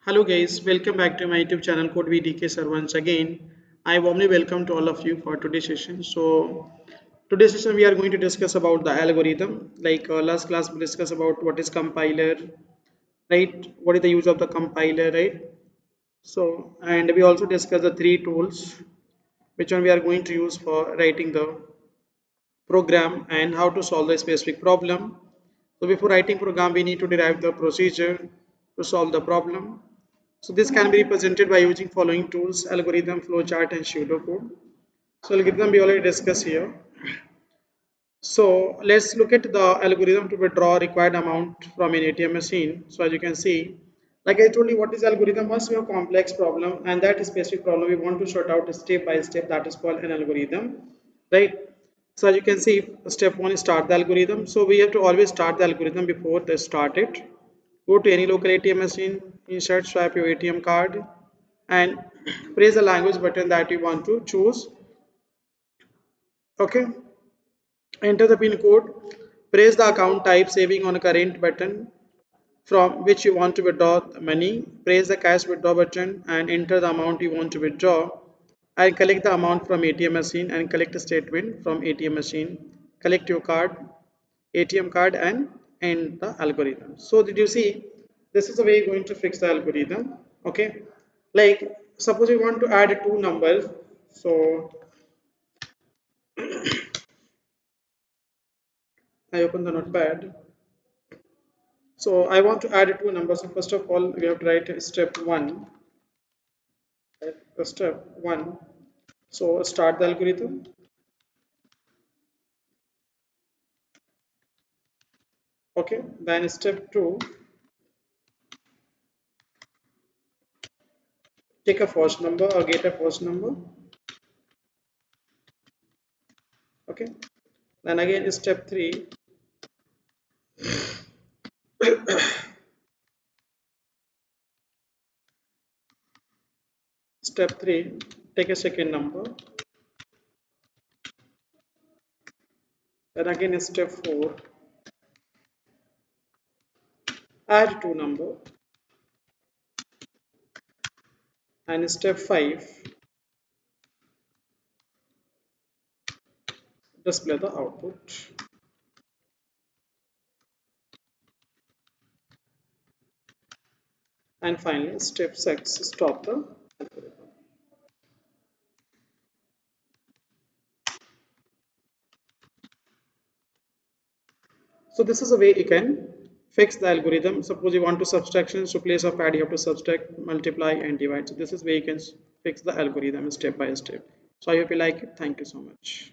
Hello guys, welcome back to my YouTube channel Code VDK sir once again. I warmly welcome to all of you for today's session. Today's session we are going to discuss about the algorithm. Last class we discussed about what is compiler, right? What is the use of the compiler, right? And we also discussed the three tools which one we are going to use for writing the program and how to solve the specific problem. So before writing program, we need to derive the procedure to solve the problem. So this can be represented by using following tools: algorithm, flowchart, and pseudocode. So algorithm we already discussed here. So let's look at the algorithm to withdraw required amount from an ATM machine. So as you can see, like I told you, what is algorithm? Once we have complex problem and that specific problem we want to sort out step by step, that is called an algorithm, right? So as you can see, step one is start the algorithm. So we have to always start the algorithm before they start it. Go to any local ATM machine, insert, swipe your ATM card, and press the language button that you want to choose. Okay, enter the pin code, press the account type saving on a current button from which you want to withdraw the money, press the cash withdraw button and enter the amount you want to withdraw, and collect the amount from ATM machine and collect a statement from ATM machine. Collect your card, ATM card, and end the algorithm. So did you see? This is the way you're going to fix the algorithm. Okay, like suppose we want to add two numbers. So I open the notepad. So I want to add two numbers. So first of all, we have to write step one. Right? Step one. So start the algorithm. Okay. Then step two. Take a first number or get a first number. Okay. Then again step three. Step three. Take a second number. Then again step four. Add two number. And step five. Display the output. And finally step six. Stop the algorithm. So this is a way you can fix the algorithm. Suppose you want to subtraction, so place of add you have to subtract, multiply, and divide. So this is where you can fix the algorithm step by step. So I hope you like it. Thank you so much.